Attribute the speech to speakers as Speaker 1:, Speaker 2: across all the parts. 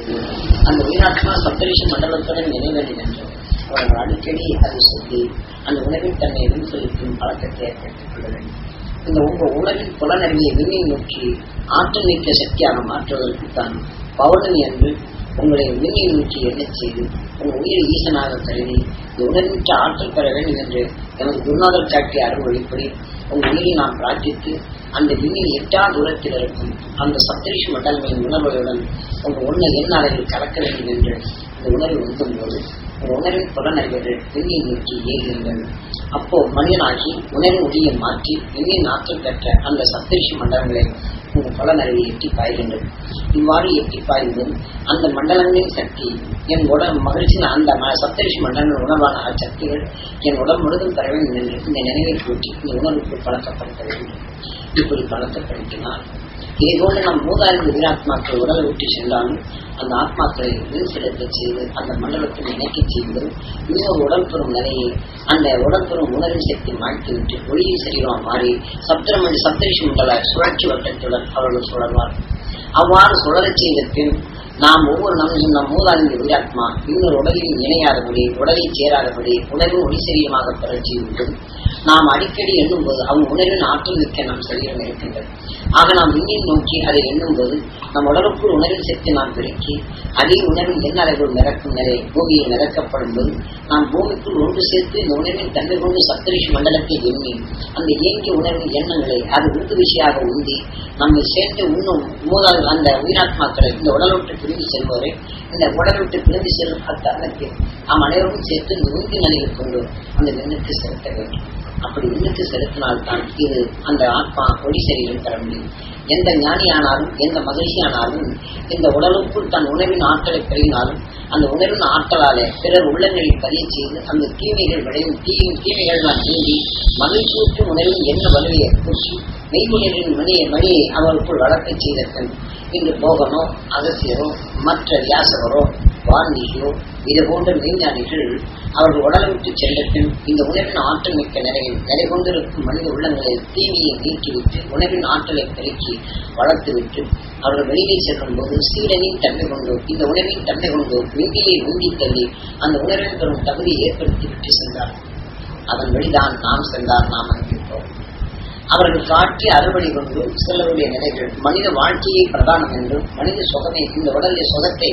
Speaker 1: செய்து அந்த உயிராத்மா சப்தரிஷி மண்டலத்துடன் இணைய வேண்டும் என்று அவர்கள் அடிக்கடி அதை சொல்லி அந்த உணவின் தன்னை விண்செலுத்தும் பழக்கத்தை ஏற்படுத்திக் கொள்ள வேண்டும். இந்த உங்கள் உணவின் புலனறிவை விண்ணை நோக்கி ஆற்றல் நீக்க சக்தியாக மாற்றுவதற்குத்தான் பௌர்ணமி என்று உங்களை விண்ணை நோக்கி எண்ணச் செய்து உங்கள் உயிரை ஈசனாக கருதி இந்த உணர்விற்ற ஆற்றல் பெற வேண்டும் என்று எனது குருநாதர் காட்டிய அறுவழிப்படி உங்கள் உயிரை நாம் பிரார்த்தித்து அந்த விண்ணில் எட்டா தூரத்தில் இருக்கும் அந்த சப்தரிஷி மண்டலங்களின் உணர்வுகளுடன் உங்கள் உன்னை என்ன அளவில் கலக்க வேண்டும் என்று இந்த உணர்வு உந்தும் போது உங்கள் உணர்வின் புலனறிவுகள் விண்ணை நோக்கி ஏறுகின்றன. அப்போ மனிதனாகி உணர்வின் ஒளியை மாற்றி விண்ணின் ஆற்றல் பெற்ற அந்த சப்தரிஷி மண்டலங்களை உங்கள் புலனறிவை எட்டி பாய்கின்றது. இவ்வாறு எட்டி பாய்ந்தும் அந்த மண்டலங்களின் சக்தி என் உடல் மகிழ்ச்சியில் அந்த சப்தரிஷி மண்டலங்கள் உணர்வான சக்திகள் என் உடல் முழுதும் பெற வேண்டும் என்று இந்த நினைவை கூட்டி இந்த உணர்வுக்கு பழக்கப்படுத்த வேண்டும். இப்படி பழக்கப்படுத்தினால் இதேபோல நம் மூதாயிரம் உயிராத்மாக்கள் உடலை விட்டு சென்றாலும் அந்த ஆத்மாக்களை வின் செலுத்த செய்து அந்த மண்டலத்தில் இணைக்க செய்வது இன்னொரு உடல் பெறும் நிலையை அந்த உடல் பெறும் உணர்வின் சக்தி மாற்றிவிட்டு ஒளியின் சரீரமாக மாறி சப்தரிஷி மண்டல சுழற்சி வட்டத்துடன் அவர்கள் சுழல்வார். அவ்வாறு சுழலச் செய்த பின் நாம் ஒவ்வொரு நம் மூதாயிரம் உயிராத்மா இன்னொரு உடலில் இணையாதபடி உடலை சேராதபடி உணர்வின் ஒளி சரீரமாக பெற செய்வது நாம் அடிக்கடி எண்ணும்போது அவங்க உணர்வின் ஆற்றல் மிக்க நம் சரீரம் இருக்கின்றது. ஆக நாம் விண்ணில் நோக்கி அதை எண்ணும்போது நம் உடலுக்குள் உணர்வின் சக்தி நாம் பெருக்கி அதே உணர்வில் என்ன அளவில் நிறக்கும் நிலை பூமியை நிறக்கப்படும் போது நாம் பூமிக்குள் ஒன்று சேர்த்து இந்த உணர்வின் தன்மை கொண்டு சப்தரிஷி மண்டலத்தை எண்ணி அந்த இயங்கிய உணர்வின் எண்ணங்களை அது உண்டு விஷயாக உந்தி நம்மை சேர்ந்து உண்ணும் மூதால் அந்த உயிராத்மாக்களை இந்த உடல் விட்டு பிரிந்து செல்வதை இந்த உடல் விட்டு பிரிந்து செல்லும் அத்தருணத்தில் நாம் அனைவரும் சேர்த்து இந்த உந்தி நிலையில் கொண்டு அந்த விண்ணுக்கு செலுத்த வேண்டும். அப்படி விண்ணுக்கு செலுத்தினால்தான் இது அந்த ஆத்மா ஒளி சரீரம் பெற முடியும். எந்த ஞானியானாலும் எந்த மகிழ்ச்சியானாலும் இந்த உடலுக்குள் தன் உணவின் ஆற்றலை பெருகினாலும் அந்த உணர்வின் ஆற்றலாலே பிறர் உள்ளங்களில் பதிய செய்து அந்த தீமைகள் விளையும் தீமைகள் நான் நீங்கி மகிழ்ச்சியூற்றும் உணர்வின் என்ன வலுவையை பூசி மெய்குணரின் மணியை அவருக்குள் வளர்க்க செய்த பின் இன்று போகனோ அகசியரோ மற்ற வியாசகரோ வால்மீகியோ இது போன்ற மெய்ஞானிகள் அவர்கள் உடலை விட்டு சென்ற பின் இந்த உணவின் ஆற்றல் மிக்க நிலை கொண்டிருக்கும் மனித உள்ளங்களை தீமையை நீக்கிவிட்டு உணவின் ஆற்றலை பெருக்கி வளர்த்துவிட்டு அவர்கள் வெளியே செல்லும் போது சீடனின் தன்மை கொண்டு இந்த உணவின் தன்மை கொண்டு விந்தியை உந்தி தள்ளி அந்த உணர்வின் பெறும் தகுதியை ஏற்படுத்திவிட்டு சென்றார். அதன் வழிதான் நாம் சென்றார் நாம் அனுப்பிப்போம். அவர்கள் காட்டி அறுவடை கொண்டு செல்லக்கூடிய நிலைகள் மனித வாழ்க்கையை பிரதானம் என்றும் மனித சுகமே இந்த உடலிய சுகத்தை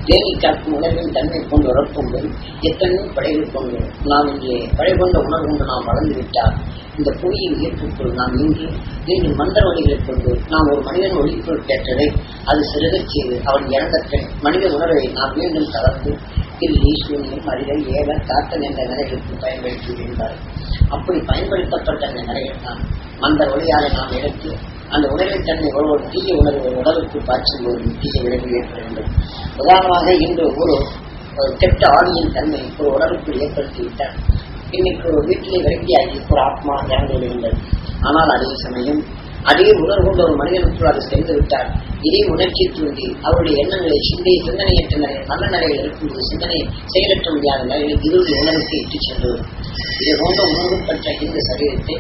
Speaker 1: தேனி காக்கும் உணர்வின் தன்மை கொண்டு வரப்போம்போது எத்தனையோ படைகள் கொண்டு நாம் இங்கே படை கொண்ட உணர்வு கொண்டு நாம் வளர்ந்துவிட்டால் இந்த புவியின் ஈர்ப்புக்குள் நாம் இன்று மந்திர வழிகளைக் கொண்டு நாம் ஒரு மனிதன் ஒளிக்குள் கேட்டதை அது சிறுகச் செய்து அவன் இறந்த மனித உணர்வை நாம் மீண்டும் தளர்ந்து கில்லி சூன்யம் அறிவை ஏவ காத்தல் என்ற நிலைகளுக்கு பயன்படுத்துகின்றார். அப்படி பயன்படுத்தப்பட்ட அந்த நிலைகள் தான் மந்திர வழியாக நாம் எடுத்து அந்த உணர்வின் தன்மை ஒரு தீய உணர்வு உடலுக்கு பாய்ச்சும் போது தீய விளைவு ஏற்படுகின்றது. உதாரணமாக இன்று ஒரு கெட்ட ஆவியின் தன்மை ஒரு உடலுக்குள் ஏற்படுத்திவிட்டார். இன்னைக்கு ஒரு வீட்டிலே விரக்தியாகி ஒரு ஆத்மா இறந்து விடுகின்றது. ஆனால் அதே சமயம் அதே உணர்வு கொண்ட ஒரு மனிதனுக்குள் அது சென்று விட்டார். இதே உணர்ச்சி தூண்டி அவருடைய எண்ணங்களை சிந்தனையற்ற நிலையில் நல்ல நிலையில் இருக்கும்போது சிந்தனை செயலற்ற முடியாத நிலையில் இருளுடைய உணர்வுக்கு இட்டு சென்றது. இதை போன்ற உணர்வு பெற்ற இந்த சரீரத்தை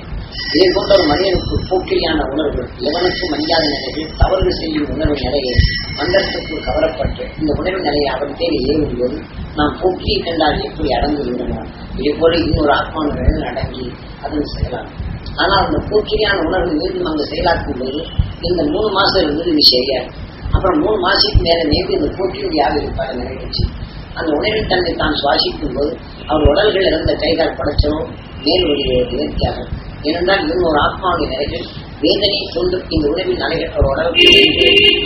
Speaker 1: இதை போன்ற ஒரு மனிதனுக்கு போக்கிரியான உணர்வுகள் எவனுக்கும் மனிதாத நிலையில் தவறுகள் செய்யும் உணர்வு நிலையை மந்திரத்துக்கு கவரப்பட்டு இந்த உணர்வு நிலையை அவன் தேடி ஏறும்போது நாம் போக்கியை கண்டால் எப்படி அடங்கு விடணும் இதே போல இன்னொரு ஆத்மாவின் அடங்கி அதன் செய்யலாம். ஆனால் அந்த போக்கிரியான உணர்வு மீண்டும் அங்கு செயலாக்கும் போது இந்த 3 மாசம் இருந்தது இது சரியாது. அப்புறம் 3 மாசத்துக்கு மேல நேற்று இந்த போக்கிரியாக இருப்பார் நிறைவேற்றி அந்த உணர்வின் தன்னை தான் சுவாசிக்கும் போது அவர் உடல்கள் இறந்த கைகால் படைச்சனோ மேல் வழியை இயற்கையாக ஏனென்றால் இன்னொரு ஆத்மாவுடைய நிலைகள் வேதனையை கொண்டு இந்த உணவின் நிலைகள் ஒரு உடலுக்கு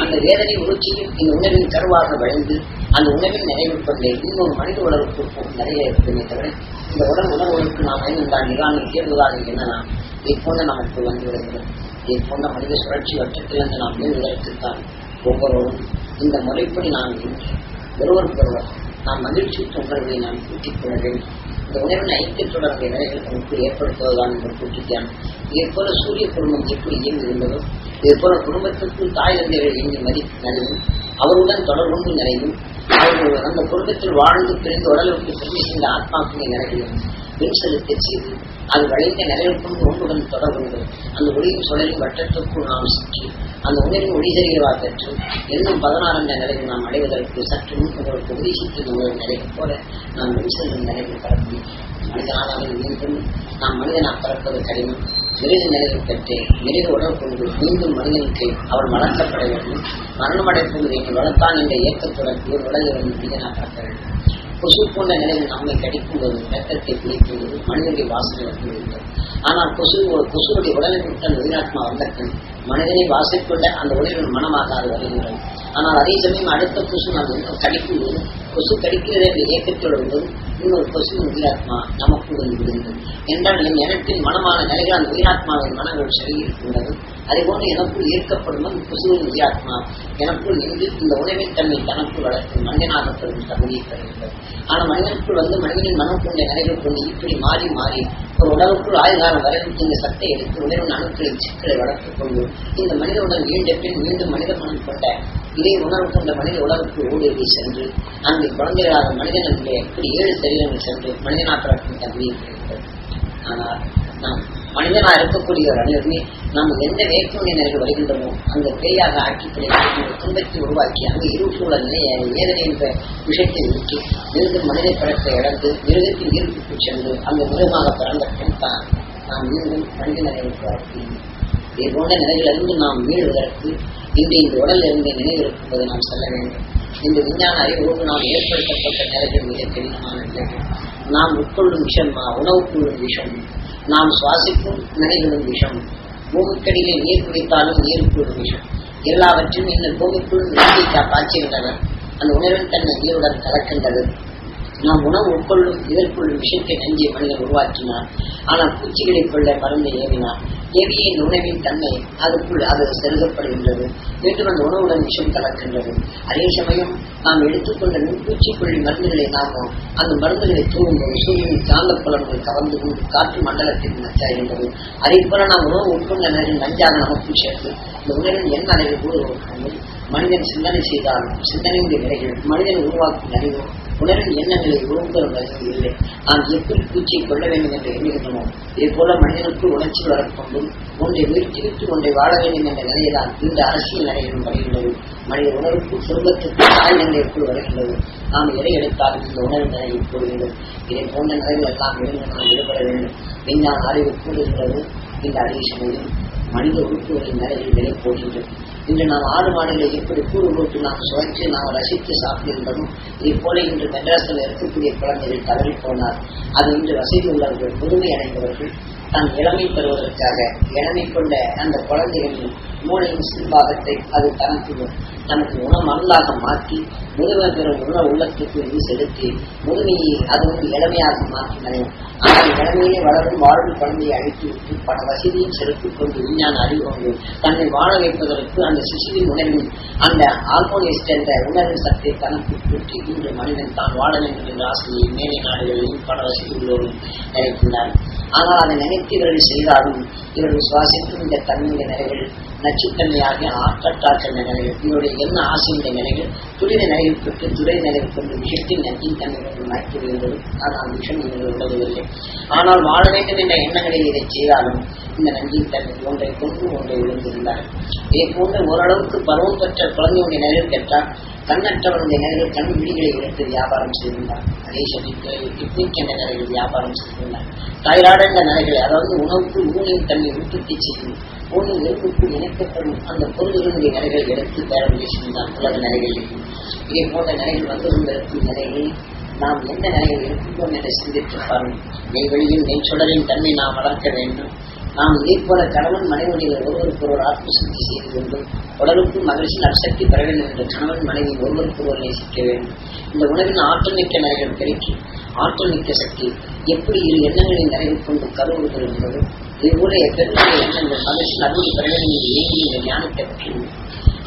Speaker 1: அந்த வேதனை உணர்ச்சியும் இந்த உணவின் கருவாக வளைந்து அந்த உணவின் நிறைவு கொண்டே இன்னொரு மனித உடலுக்கு போகும் நிறைய இருக்குமே தவிர இந்த உடல் உணர்வுகளுக்கு நாம் என்றால் நிராணம் தேர்வதாக என்னன்னா இதை போன்ற நமக்கு வந்து விடுகிறது. இதை போன்ற மனித சுழற்சி வட்டத்திலிருந்து நாம் மீள்வதற்குத்தான் ஒவ்வொருவரும் இந்த முறைப்படி நாம் ஒருவருக்கொருவர் நாம் மகிழ்ச்சி உணர்வை நாம் கூட்டிக் கொள்ள வேண்டும். இந்த உணர்வின் ஐக்கியத்துடன் நிலைகள் நமக்கு ஏற்படுத்துவதுதான் இந்த கூட்டித்தான். இதே போல சூரிய குடும்பம் எப்படி இயங்குகின்றதோ இதே போல குடும்பத்திற்குள் தாய் தந்தைகள் எண்ணி மதிப்பு நிலையும் அவருடன் தொடர்பு நிலையும் அவர்கள் அந்த குடும்பத்தில் வாழ்ந்து பிரிந்து உடலுக்கு திரும்பி சென்ற ஆத்மாக்களின் நிலைகளையும் மின் செலுத்த செய்து அது வளைந்த நிலையில் கொண்டு ஒன்றுடன் தொடர்பு அந்த ஒளியும் சுழலின் வட்டத்திற்குள் நாம் சிக்கி அந்த உணர்வின் ஒளிசெறிவா பெற்று இன்னும் 16 என்ற நிலையில் நாம் அடைவதற்கு சற்று முன் உங்களுக்கு உபதேசித்த நிலையை போல நாம் செல்லும் நிலையில் பெற முடியும். மனிதனாக மீண்டும் நாம் மனிதனாக பிறப்பது கடினம். மிருக நிலையை பெற்று மிருக உடல் கொண்டு மீண்டும் மனிதனுக்கு அவள் வளர்க்கப்பட வேண்டும். மரணமடைப்பது என்னை வளர்த்தான் என்ற இயக்கத்துடன் உலகிலிருந்து மனிதனாக பிறக்க வேண்டும். கொசு போன்ற நிலையில் நம்மை கடிக்கும்போது ரத்தத்தை பிடிக்கும்போது மனிதனுடைய வாசனை வந்துவிடும். ஆனால் கொசுவுடைய உடலை விட்டு அந்த உயிராத்மா வந்தக்கண் மனிதனை வாசிக்கொண்ட அந்த உடலின் மனமாக அது வருகின்றது. ஆனால் அதே சமயம் அடுத்த கொசு நாம் கடிக்கும் போது கொசு கடிக்கிறது என்ற இயக்கத்தோடு வரும்போது இன்னொரு கொசுவின் உயிராத்மா நமக்குள் வந்து விடுகின்றது. என்றால் என் இனத்தின் மனமான நிலைகள் அந்த உயிராத்மாவின் மனங்கள் செலுகின்றது. அதேபோன்று எனக்குள் ஈர்க்கப்படும் அந்த கொசுவின் உயிராத்மா எனக்குள் நின்று இந்த உணவின் தன்மை தனக்குள் வளர்த்து மனிதனாகப்படும் தகுதியை பெறுகின்றது. ஆனால் மனிதனுக்குள் வந்து மனிதனின் மனம் கொண்ட நிலைகள் கொண்டு இப்படி மாறி மாறி ஒரு உடலுக்குள் ஆயுகாலம் வரை இந்த சட்டை எடுத்து உணவின் அணுக்களின் சிக்கலை வளர்த்துக் கொண்டு இந்த மனித உடல் மீண்ட பின் மீண்டும் மனித மனம் கொண்ட இதே உணர்வு கொண்ட மனித உடலுக்கு ஊடுருவி சென்று அந்த குழந்தைகளாக மனிதனுடைய இப்படி 7 சரீரங்கள் சென்று மனிதனாக பிறக்கும் தகுதியை பெறுகிறது. ஆனால் நாம் மனிதனா இருக்கக்கூடிய ஒரு அணிவருமே நாம் எந்த வேற்றுமை நிலைகள் வருகின்றனோ அந்த பேயாக ஆட்சிப்படை துன்பத்தை உருவாக்கி அங்கு இருசூழ நிலையை வேதனை என்ற விஷயத்தை விட்டு மீண்டும் மனித படத்தை இழந்து மிருகத்தின் ஈர்ப்புக்கு சென்று அந்த மிருகமாக பிறந்த பின் தான் நாம் மீண்டும் மனித நிலைகளுக்கு வரக்கூடிய இதே போன்ற நிலைகளிலிருந்து நாம் மீளுவதற்கு இன்று இந்த உடல் இருந்து நினைவிருக்கும்போது நாம் செல்ல வேண்டும். இந்த விஞ்ஞான அறிவோடு நாம் ஏற்படுத்தப்பட்ட நிலைகள் மிக கடினமான நிலைகள். நாம் உட்கொள்ளும் விஷம், உணவுக்குள்ளும் விஷம், நாம் சுவாசிக்கும் நிலைகளும் விஷம், பூமிக்கடியிலே நீர் குடித்தாலும் நீருக்குள்ளும் விஷம், எல்லாவற்றையும் இந்த பூமிக்குள் நீரை பாய்ச்சுகின்றனர். அந்த உணர்வின் தன்மை நீருடன் கலக்கின்றது. நாம் உணவு உட்கொள்ளும் இதற்குள்ளும் விஷயத்தை நஞ்சி மனிதன் உருவாக்கினார். ஆனால் பூச்சிகளை கொள்ள மருந்தை ஏவினார். ஏவிய இந்த உணவின் தன்மை அதுக்குள் அது செலுத்தப்படுகின்றது. மீண்டும் அந்த உணவுடன் விஷம் கலக்கின்றது. அதே சமயம் நாம் எடுத்துக்கொண்ட நுண்பூச்சிக்கொள்ளி மருந்துகளை நாமும் அந்த மருந்துகளை தூங்கும்போது சூரியனின் காந்த புலன்கள் கவர்ந்து கொண்டு காற்று மண்டலத்திற்கு நச்சாகின்றது. அதே போல நாம் உணவு உட்கொண்ட நிலையில் நஞ்சாக நமக்கும் சேர்த்து இந்த உணவின் என்ன நிலையில் கூறுவோம். மனிதன் சிந்தனை செய்தாலும் சிந்தனையுடைய நிலைகள் மனிதன் உருவாக்கும் நிலையோ உணர்வின் எண்ணங்களை உருவம் நிலையும் இல்லை. நாம் எப்படி பூச்சியை கொள்ள வேண்டும் என்று எண்ணுகின்றனோ இதே போல மனிதனுக்குள் உணர்ச்சி வரக்கொண்டும் ஒன்றை வீழ்த்திவிட்டு ஒன்றை வாழ வேண்டும் என்ற நிலையில்தான் இந்த அரசியல் நிலையிலும் வருகின்றது. மனித உணர்வுக்கு சுருங்கத்துக்கு தாய் நிலைக்குள் வருகின்றது. நாம் எதை எடுத்தாலும் இந்த உணர்வு நிலையை கூறுகின்றது. இதை போன்ற நிலைகள் எல்லாம் இருந்து நாம் ஈடுபட வேண்டும். விஞ்ஞான அறிவு கூறுகின்றது. இந்த அதே சமயம் மனித உறுப்புகளின் நிலையில் விலை போகின்றது. இன்று நாம் ஆடு மாடுகளை எப்படி கூறு போட்டு நாம் சுவைத்து நாம் ரசித்து சாப்பிடுகின்றோம். இதே போல இன்று மெட்ராஸில் இருக்கக்கூடிய குழந்தைகள் தவறி போனார். அது இன்று வசதி உள்ளவர்கள் முதுமை அடைந்தவர்கள் தன் இளமை பெறுவதற்காக இளமை கொண்ட அந்த குழந்தைகளின் மூளையின் சிறுபாகத்தை அது தனக்கு உணமருந்தாக மாற்றி முதுமை பெறும் உள்ளத்துக்கு இது செலுத்தி முதுமையை அது இளமையாக மாற்றி நினைவும். ஆனால் இளமையிலே வளரும் வாழ்வு குழந்தையை அழைத்துவிட்டு பல வசதியும் செலுத்திக் கொண்டு விஞ்ஞான அறிவு கொண்டு தன்னை வாழ வைப்பதற்கு அந்த சிசுவின் உணர்வின் அந்த ஆல்மோனிஸ்ட் என்ற உணர்வின் சத்தை தனக்கு கூட்டி இன்று மனிதன் தான் வாழ வேண்டும் என்ற ஆசையை மேலை நாடுகளிலும் பல வசதி உள்ளோரும் நினைக்கின்றார். ஆனால் அதை நினைத்து இவர்கள் செய்தாலும் இவர்கள் சுவாசிக்கும் இந்த தன்மையுடைய நிலைகள் நச்சுத்தன்மையாக ஆற்றற்றாற்ற நிலைகள் இவருடைய என்ன ஆசையுடைய நிலைகள் துரித நிலையில் பெற்று துறை நிலையில் கொண்டு விஷயத்தின் நஞ்சின் தன்மைகள் மாற்றிவிடுகிறது. ஆனால் விஷம் இவர்கள் உள்ளதில்லை. ஆனால் வாழ வேண்டும் என்ற எண்ணங்களில் இதை செய்தாலும் இந்த நஞ்சின் தன்மை ஒன்றை கொண்டு ஒன்றை விழுந்திருந்தார். இதே போன்ற ஓரளவுக்கு பருவம் பெற்ற குழந்தையுடைய நிலையில் பெற்றால் கண்ணற்றவருடைய நிலையில் கண் விழிகளை எடுத்து வியாபாரம் செய்திருந்தார். அதே சமயத்தில் கிட்னிக் என்ற நிலையில் வியாபாரம் செய்திருந்தார். தைராய்டு என்ற நிலைகளை அதாவது உணவுக்கு ஊனின் தன்மை உற்பத்தி செய்யும் ஊனின் நெருப்புக்கு இணைக்கப்படும் அந்த பொருள்களுடைய நிலைகளை எடுத்து பேரம் செய்தார். உலக நிலைகளில் இதே போன்ற நிலைகள் வந்து கொண்டிருக்கும் நிலைகளில் நாம் எந்த நிலையில் இருக்கின்றோம் என்று சிந்தித்து பாருங்கள். நெய்வெளியில் நெய்ச்சொடரின் தன்மை நாம் வளர்க்க வேண்டும். நாம் இதே போல கணவன் மனைவியில் ஒருவருக்கு ஒரு ஆத்மசக்தி செய்து கொண்டு உடலுக்கு மகிழ்ச்சி நற்சக்தி பெற வேண்டும் என்று கணவன் மனைவி ஒருவருக்கு ஒருவர் நேசிக்க வேண்டும். இந்த உணவின் ஆற்றல் மிக்க நிலைகள் பெருக்கி ஆற்றல் மிக்க சக்தி எப்படி இரு எண்ணங்களின் நிறைவு கொண்டு கருவுறுதல் என்பது இதுபோல பெருமைய எண்ணங்கள் மகிழ்ச்சி அறுவடை பெற வேண்டும் என்று இயங்கி இந்த ஞானத்தை பெற்றுள்ளது.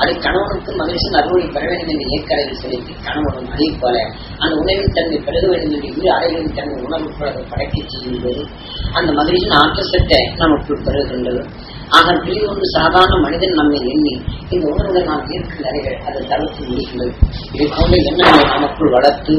Speaker 1: அதை கணவனுக்கு மகிழ்ச்சியின் அறுவடை பெற வேண்டும் என்று இயக்கறையில் செலுத்தி கணவனும் அதே போல அந்த உணவின் தன்மை பெருக வேண்டும் என்று இரு அறைகளின் தன்மை உணவுக்குள்ள படைக்க செய்யும்போது அந்த மகிழ்ச்சியின் ஆற்றல் சட்டை நமக்குள் பெறுகின்றது. ஆக பிரிவொன்று சாதாரண மனிதன் நம்மை எண்ணி இந்த உணர்வுடன் நாம் ஏற்கும் நிலைகள் அதை தவிர்த்து முடிகின்றது. இதை போன்ற எண்ணங்களை நமக்குள் வளர்த்து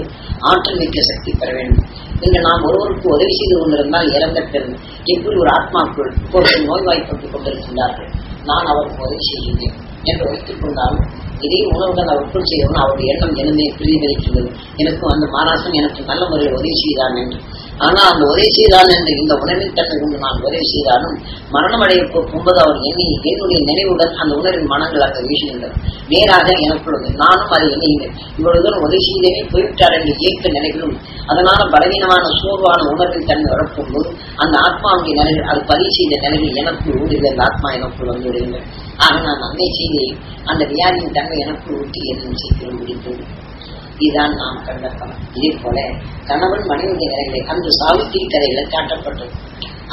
Speaker 1: ஆற்றல் மிக்க சக்தி பெற வேண்டும். இன்று நாம் ஒருவருக்கு உதவி செய்து கொண்டிருந்தால் இறந்த பிறகு எப்படி ஒரு ஆத்மாக்குள் இப்போது நோய்வாய்ப்பட்டுக் கொண்டிருக்கின்றார்கள். நான் அவருக்கு உதவி செய்கின்றேன் என்று வைத்துக் கொண்டாலும் இதே உணவுடன் அவருக்குள் செய்யணும் அவருடைய எண்ணம் என்னமே பிரதிபலிக்கின்றது. எனக்கும் அந்த மாராசன் எனக்கு நல்ல முறையில் உதவி செய்தான் என்று. ஆனால் அந்த உதவி செய்தான் என்று இந்த உணர்வின் தன்மை கொண்டு நான் உதவி செய்தாலும் மரணம் அடைய போகும்போது அவர் என்னுடைய நினைவுடன் அந்த உணர்வின் மனங்கள் அங்கே வீசுகின்றன. நேராக எனக்குள்ளது நானும் அதை எண்ணுகின்றேன். இவ்வளவுதான் உதவி செய்தவே போய்விட்டார் என்று இயக்க நிலைகளும் அதனால பலவீனமான சோர்வான உணர்வின் தன்மை வரப்போகும்போது அந்த ஆத்மாவுடைய நிலைகள் அது பதிவு செய்த நிலைகள் எனக்குள் ஊடுகிறது. அந்த ஆத்மா எனக்குள் வந்து விடுகின்றன. ஆக நான் அன்னை செய்தி அந்த வியாதியின் தன்மை எனக்குள் ஊட்டி எதுவும் சீக்கிரம் முடித்தது. இதுதான் நாம் கண்ட கணம். இதே போல கணவன் மனைவிய நிலைகளை அந்த சாவித்திரி கதைகளை காட்டப்பட்டது.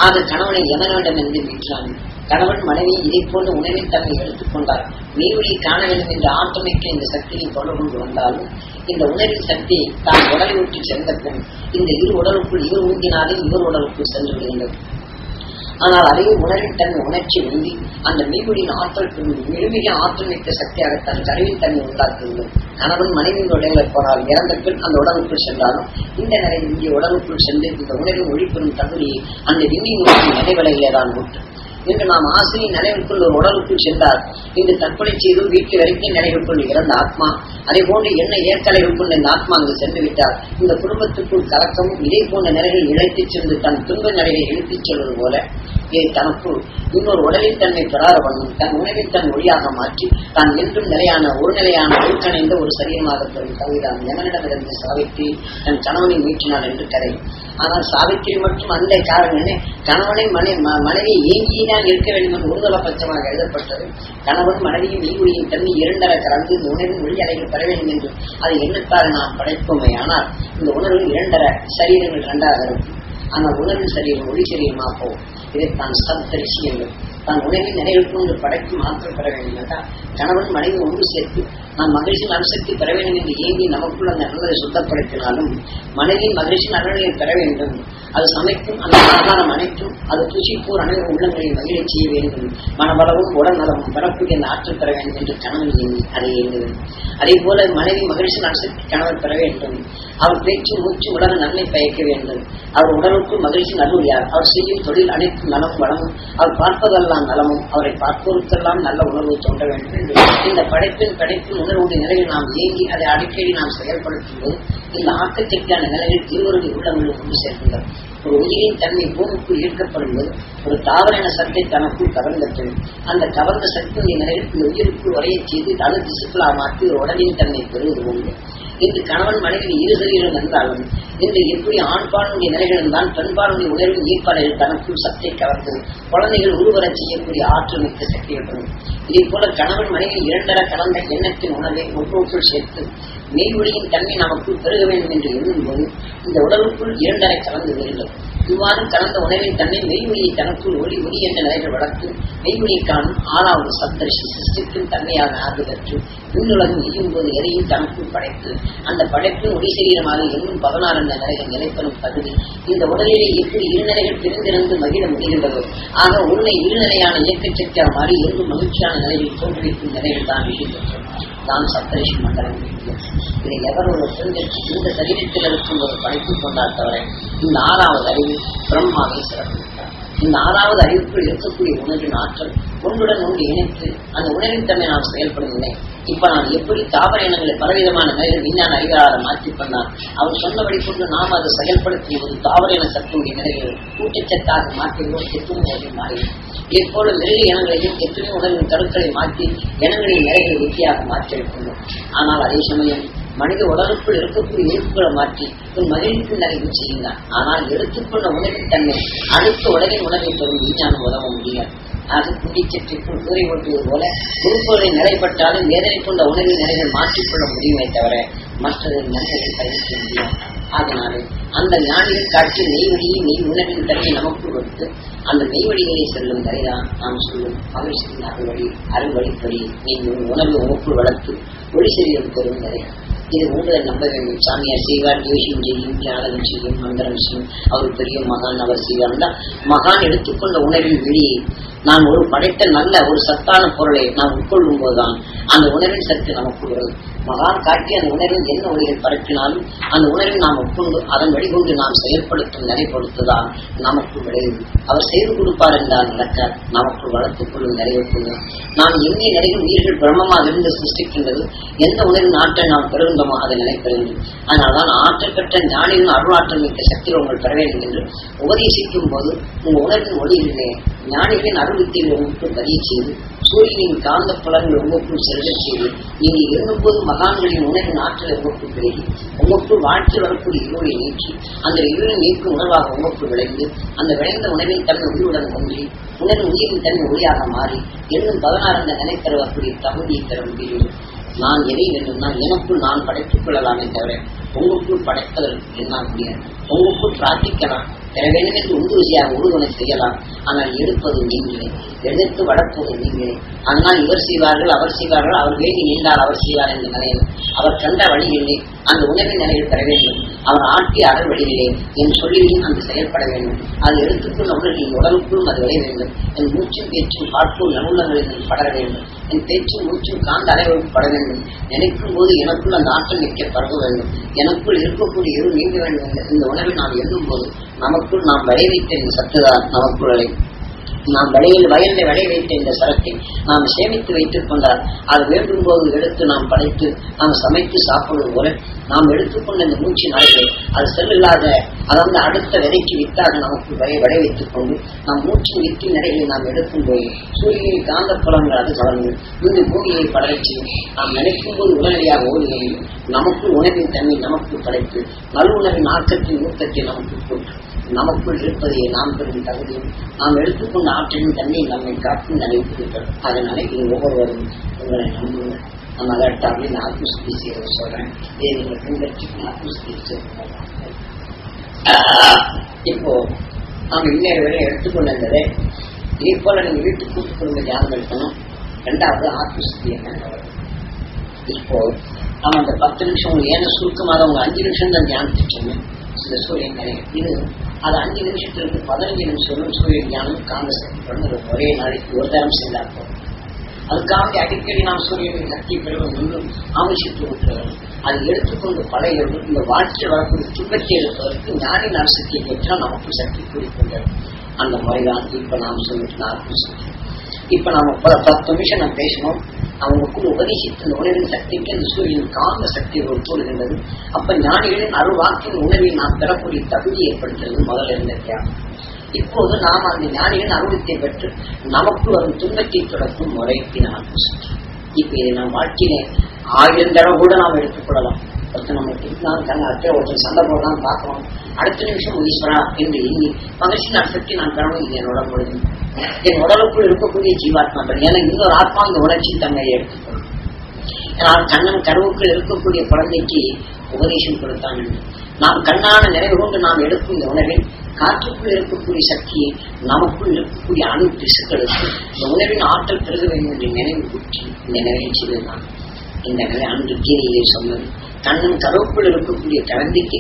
Speaker 1: ஆக கணவனை எவனிடம் என்று மீட்டான். கணவன் மனைவி இதை போன்ற உணவின் தன்மை எடுத்துக்கொண்டார். மெய்வழியை காண வேண்டும் என்ற ஆட்டமிக்க இந்த சக்தியை தொடர்பு கொண்டு வந்தாலும் இந்த உணர்வின் சக்தியை தான் உடலை விட்டு சென்ற பின் இந்த இரு உடலுக்குள் இவர் ஊந்தினாலே இவர் உடலுக்குள் சென்று விடுகின்றது. ஆனால் அதே உணர்வின் தன்மை உணர்ச்சி உந்தி அந்த மெய்வழியின் ஆற்றல் மிக ஆற்றல் மிக்க சக்தியாக தன் கருவின் தன்மை உண்டாக்குகிறது. கணவன் மனைவியின் உடலை போனால் இறந்த பின் அந்த உடலுக்குள் சென்றாலும் இந்த நிலையில் இங்கே உடலுக்குள் சென்று இந்த உணர்வின் ஒளிப்பெறும் தகுதியை அந்த விண்ணின் நினைவலையிலே தான் உண்டு. இன்று நாம் ஆசிரியின் நினைவுக்குள் ஒரு உடலுக்குள் சென்றார். இன்று தற்கொலை செய்து வீட்டு வரைக்கும் நினைவுக்குள் இறந்த ஆத்மா அதே போன்று என்ன ஏற்கலைவுக்குள் இந்த ஆத்மா அங்கு சென்று விட்டார். இந்த குடும்பத்துக்குள் கலக்கமும் இதே போன்ற நிலைகள் இழைத்துச் சென்று தன் துன்ப நிலையை இழுத்துச் செல்வது போல தனக்குள் இன்னொரு உடலின் தன்மை பெறாத பண்ணும் தன் உணவின் தன் ஒளியாக மாற்றி தான் என்றும் நிலையான ஒரு நிலையான ஒழுக்கணைந்த ஒரு சரீரமாக பெறும் கவிதான் எவனிடமிருந்து சாவித்திரி தன் கணவனை மீட்டினார் என்று கதை. ஆனால் சாவித்திரி மட்டும் அந்த காரணமே கணவனை மனைவி ஏங்கிதான் இருக்க வேண்டும் என்று ஒருதல பட்சமாக எழுதப்பட்டது. கணவன் மனைவியும் மெய்வொழியின் தன்மை இரண்டரை கலந்து இந்த உணர்வின் ஒளி அலைகள் பெற வேண்டும் என்று அதை எண்ணத்தால் நாம் படைப்போமே. ஆனால் இந்த உணர்வில் இரண்டரை சரீரங்கள் இரண்டாக இருக்கும். ஆனால் உணர்வின் சரீரம் ஒளி சரீரமா போகும். இதைத்தான் சப்தரிசி என்று தான் உணவின் நிலைகளுக்கு ஒன்று படைப்பு மாற்றம் பெற வேண்டும் என்றால் கணவன் மனைவி ஒன்று சேர்த்து நாம் மகிழ்ச்சியின் அம்சத்தை பெற வேண்டும் என்று ஏங்கி நமக்குள் அந்த நல்லதை சுத்தப்படுத்தினாலும் மனைவியின் மகிழ்ச்சியின் அருளையை பெற வேண்டும். அது சமைக்கும் அந்த ஆகாரம் அனைத்தும் அது பூசிப்போர் அனைவரும் உள்ளங்களில் மகிழ செய்ய வேண்டும். மனபலமும் உடல் நலமும் பெறக்கூடிய அந்த ஆற்றல் பெற வேண்டும் என்று கணவன் எண்ணி அதை எண்ணுவது. அதே போல மனைவி மகிழ்ச்சியின் அம்சத்தை கணவன் பெற வேண்டும். அவர் பேச்சு மூச்சு உலக நன்மை பயக்க வேண்டும். அவர் உடலுக்கு மகிழ்ச்சி நல்லுடையார். அவர் செய்யும் தொழில் அனைத்தும் நலமும் வளமும் அவர் பார்ப்பதெல்லாம் நலமும் அவரை பார்ப்போருக்கெல்லாம் நல்ல உணர்வு தோன்ற வேண்டும் என்று இந்த படைப்பின் உணர்வுடைய நிலையில் நாம் இயங்கி அதை அடிக்கடி நாம் செயல்படுத்தும் போது இந்த ஆக்கத்திற்கான நிலையில் இருவருடைய உள்ளங்களும் கொண்டு சேர்க்கின்றனர். ஒரு உயிரின் தன்மை பூமிக்குள் ஈர்க்கப்படும் போது ஒரு தாவரான சக்தி தனக்குள் கவர்ந்தது. அந்த கவர்ந்த சக்தியுடைய நிலையில் இந்த உயிருக்குள் வரைய செய்து அணு திசுக்களாக மாற்றி ஒரு உடலின் தன்மை பெறுவது உண்டு. இன்று கணவன் மனைவி இரு சரீரம் என்றாலும் இன்று எப்படி ஆண்பானுடைய நிலைகளும் தான் பெண்பானுடைய உணர்வின் ஈர்ப்பாளர்கள் தனக்குள் சக்தியை கவர்ந்தது. குழந்தைகள் உருவரச் செய்யக்கூடிய ஆற்றல் மிக்க சக்திகள். இதே போல கணவன் மனைவி இரண்டர கலந்த எண்ணத்தின் உணர்வை ஒன்றுக்குள் சேர்த்து மெய்வொழியின் தன்மை நமக்குள் பெருக வேண்டும் என்று எண்ணும்போது இந்த உடலுக்குள் இரண்டரை கலந்து வருகிறது. இவ்வாறு கலந்த உணவின் தன்மை மெய்வொழியை தனக்குள் ஒளி ஒளி என்ற நிலைகள் வளர்த்து மெய்வொழியை காணும் 6வது சப்தரிசி சிருஷ்டிக்கும் தன்மையாக ஆறு பெற்று விண்ணுலகம் எய்யும் போது எதையும் தனக்குள் படைத்து அந்த படைப்பின் ஒளி சரீரமாக எண்ணும் 16 என்ற நிலைகள் நிலைப்பெறும் தகுதி இந்த உடலிலே எப்படி இருநிலைகள் பிரிந்திருந்து மகிழ முடிகின்றதோ ஆக உன்னை இருநிலையான இயக்கச்சக்தியாக மாறி எங்கும் மகிழ்ச்சியான நிலையில் தோற்றுவிக்கும் நிலைகள் தான் விடுகின்றோம். தான் சப்தரிஷி மண்டலம். இதை எவர் ஒரு பெண்களுக்கு இந்த சரீரத்தில் இருக்கும் ஒரு படைப்பு கொண்டார் தவிர இந்த 6வது அறிவு பிரம்மாவை சிறப்பித்தார். இந்த 6வது அறிவுக்குள் இருக்கக்கூடிய உணர்வின் ஆற்றல் ஒன்றுடன் ஒன்று இணைத்து அந்த உணர்வின் தன்மை நாம் செயல்படவில்லை. இப்ப நான் எப்படி தாவர இனங்களை பலவிதமான நிலையில் விஞ்ஞான அறிவாளரை மாற்றிக்கொண்டான் அவர் சொன்னபடி கொண்டு நாம் அதை செயல்படுத்திய ஒரு தாவர இன சக்தியுடைய நிலைகள் கூட்டச்சத்தாக மாற்றுகிறோம். எத்தனை மாறி இப்போது மிருக இனங்களையும் எத்தனை உணர்வின் கருக்களை மாற்றி இனங்களின் நிலைகளை வெற்றியாக மாற்றியிருக்கின்றோம். ஆனால் அதே சமயம் மனித உடலுக்குள் இருக்கக்கூடிய உறுப்புகளை மாற்றி உன் மகிழ்ச்சி நிலைகள் செய்கின்றான். ஆனால் எடுத்துக்கொண்ட உணவின் தன்மை அடுத்த உலகின் உணவை பெறும் விஞ்ஞானம் உதவ முடியாது. ஆக குடிச்சற்றிற்குள் கூரை ஓட்டுவது போல உறுப்புகளை நிலைப்பட்டாலும் வேதனை கொண்ட உணவின் நிலைகள் மாற்றிக்கொள்ள முடியுமே தவிர மற்றது நன்மைகள் பயணிக்க முடியாது. ஆகினாலே அந்த ஞானிகள் காட்சி மெய்வழியை மெய் உணவின் தன்மை நமக்கு கொடுத்து அந்த மெய்வழிகளை செல்லும் வரைதான் நாம் சொல்லும் மகிழ்ச்சியின் அறுவழிப்படி நீ உணர்வு உனக்குள் வளர்த்து ஒளி சரீரம் பெறும் வரை இது உங்களை நம்ப வேண்டும். சாமியார் செய்வார், யோசியும் செய்யும், தியானம் செய்யும், மந்திரம் செய்யும், அவர் பெரிய மகான் அவர் செய்வார். மகான் எடுத்துக்கொண்ட உணர்வின் வெளியை நான் ஒரு படைத்த நல்ல ஒரு சத்தான பொருளை நாம் உட்கொள்ளும் போதுதான் அந்த உணர்வின் சத்து நமக்கு வரும். மகான் காட்டி அந்த உணர்வில் என்ன ஒளிகள் பரப்பினாலும் அந்த உணர்வை நாம் உட்கொண்டு அதன் வழிகொண்டு நாம் செயல்படுத்தும் நிலை பொறுத்துதான் நமக்கு விளைவு. அவர் செய்து கொடுப்பார் என்றால் நடக்கார். நமக்கு வளர்த்துக் கொள்ளும் நிறைவேற்றுதான் நாம் எண்ணெய் நிறைய உயிர்கள் பிரம்மமாக இருந்து சிருஷ்டிக்கின்றது. எந்த உணர்வின் ஆற்றல் நாம் பெறுகின்றோமோ அதை நினைப்ப வேண்டும். அதனால்தான் ஆற்றல் பெற்ற ஞானியின் அருளாற்றல் மிக்க சக்தியில் உங்கள் பெற வேண்டும் என்று உபதேசிக்கும் போது உங்கள் உணர்வின் ஒளியிலே ஞானிகளின் அருள்வித்தையில் உங்களுக்கு பதிய செய்து சூரியனின் காந்த புலன்கள் உங்களுக்குள் செல்வச் செய்து நீங்கள் இருந்தபோது மகான்களின் உணர்வின் ஆற்றலை உங்களுக்குள் பெருகி உங்களுக்குள் வாழ்க்கை வரக்கூடிய இருளை நீக்கி அந்த இருளை நீக்கும் உணர்வாக உங்களுக்குள் விளைந்து அந்த விளைந்த உணர்வின் தன்மை உயிருடன் ஒன்றி உணர்வு உயிரின் தன்மை ஒளியாக மாறி இன்னும் 16 அந்த நினைத்தர வரக்கூடிய தகுதியை பெற முடியும். நான் எதை வேண்டும்னா எனக்குள் நான் படைத்துக் கொள்ளலாமே தவிர உங்களுக்குள் படைப்பதற்கு என்ன முடியாது. உங்களுக்குள் பிரார்த்திக்கலாம், பெற வேண்டும் என்று உந்துவசியாக உறுதுணை செய்யலாம். ஆனால் எடுப்பது நீங்களே, எடுத்து வளர்ப்பது நீங்களே. அதனால் இவர் செய்வார்கள் அவர் செய்வார்கள், அவர் வேண்டி நீண்டால் அவர் செய்வார் என்ற நிலையில் அவர் கண்ட வழியிலே அந்த உணர்வின் நிலையில் பெற வேண்டும். அவர் ஆட்டிய அறல் வழியிலே என் சொல்லியும் அந்த செயல்பட வேண்டும். அது எடுத்துக்கொள்ள உடலின் உடலுக்குள்ளும் அது விளைய வேண்டும். என் மூச்சும் பேச்சும் காட்டும் நலுள்ளங்களில் படர வேண்டும். என் பேச்சும் மூச்சும் காந்த அலைவருக்கு பட வேண்டும். நினைக்கும் போது எனக்குள் அந்த ஆற்றல் நிற்க பரவ வேண்டும். எனக்குள் இருக்கக்கூடிய இருள் நீங்க வேண்டும். இந்த உணர்வை நாம் எண்ணும் போது நமக்குள் நாம் விளைய வைத்த இந்த சத்துதான் நமக்குள் நாம் வயலில் விளைய வைத்த இந்த சரத்தை நாம் சேமித்து வைத்துக் கொண்டால் அது வேண்டும் போது எடுத்து நாம் படைத்து நாம் சமைத்து சாப்பிடுவது போல நாம் எடுத்துக்கொண்ட இந்த மூச்சு நாளைகளை அது செல்லில்லாத அதாவது அடுத்த விதைக்கு வித்தாக நமக்கு விளை வைத்துக் கொண்டு நாம் மூச்சு வித்தின் நிலைகளை நாம் எடுக்கும் போது சூரியனின் காந்த புலங்கள் அது கலந்து இந்த பூமியை படரச் செய்யும். நாம் நினைக்கும் போது உடனடியாக ஓடுகையில் நமக்கு உணவின் தன்மை நமக்கு படைத்து நல்லுணவின் ஆக்கத்தின் ஊக்கத்தை நமக்கு போட்டு நமக்குள் இருப்பதையே நாம் பெறும் தகுதியும் நாம் எடுத்துக்கொண்ட ஆற்றலின் தன்மை நம்மை காட்டும் நினைவு. அதனால இது ஒவ்வொருவரும் உங்களை நம்புங்கள். நம்ம அதற்காக இந்த ஆத்மஸ்தி செய்ய சொல்றேன். இதை நீங்கள் பின்பற்றி ஆத்மஸ்தி செய்ய இப்போ நாம் இன்னொரு வரை எடுத்துக்கொண்டிருந்ததை இதே போல நீங்க வீட்டுக்கு கூட்டு குடும்ப தியானம் எடுக்கணும். 2வது ஆத்மஸ்தி என்ன இப்போ நம்ம அந்த 10 நிமிஷம் ஏன்னா சுருக்கமாக அவங்க 5 நிமிஷம் தான் தியானிச்சுங்க. சில சூரியன் நிறைய இது அது 5 நிமிஷத்திற்கு 15 நிமிஷம் சூரிய தியானம் காங்கிரஸ் ஒரே நாளைக்கு ஒரு தரம் செய்தார் போதும். அதுக்காக அடிக்கடி நாம் சூரியனின் சக்தி பெறுவது ஆவசியத்து விட்டுறது. அதை எடுத்துக்கொண்டு பழைய இந்த வாழ்க்கையில் வரக்கூடிய துன்பத்தை எடுப்பதற்கு ஞானி சக்தியை பெற்றால் நமக்கு சக்தி கூறிக்கொண்டது. அந்த முறைதான் இப்ப நாம் சொல்லிட்டு இப்ப நாம 10 நிமிஷம் நாம் பேசணும். அவங்களுக்குள் உபதேசித்த உணர்வின் சக்திக்கு அந்த சூரியன் காந்த சக்தி ஒரு கூறுகின்றது. அப்ப ஞானிகளின் அருள்வாக்கின் உணர்வை நாம் பெறக்கூடிய தகுதி ஏற்படுத்துறது முதல்ல இருந்த தியானம். இப்போது நாம் அந்த ஞானிகளின் அருளத்தை பெற்று நமக்கு வரும் துன்பத்தை தொடக்கும் முறைக்கு நாம் இப்ப இதை நாம் வாழ்க்கையிலே 1000 தடவை கூட நாம் எடுத்துக்கொள்ளலாம். ஒருத்தர் நம்ம திட்டினாலும் கண்ணாட்டே ஒருத்தர் சண்டை போடலாம் பார்க்கணும். அடுத்த நிமிஷம் ஈஸ்வரா என்று எண்ணி மகிழ்ச்சி சக்தி நான் பெறணும். இது என்னோட பொழுது என் உடலுக்குள் இருக்கக்கூடிய ஜீவாத்மாக்கள் ஏன்னா இன்னொரு ஆத்மா இந்த உணர்ச்சி தன்மையை எடுத்துக்கொள்ளும். ஏன்னா கண்ணன் கருவுக்குள் இருக்கக்கூடிய குழந்தைக்கு உபதேசம் கொடுத்தான். நாம் கண்ணான நிறைவு கொண்டு நாம் எடுக்கும் இந்த உணர்வில் காற்றுக்குள் இருக்கக்கூடிய சக்தியை நமக்குள் இருக்கக்கூடிய அணு திசுக்களுக்கு இந்த உணர்வின் ஆற்றல் பெருக வேண்டும் என்று நினைவு கூட்டி இந்த நிறைவை செய்துதான் இந்த நிலை அன்று கீரையை சொன்னது. கண்ணன் கருவுக்குள் இருக்கக்கூடிய குழந்தைக்கு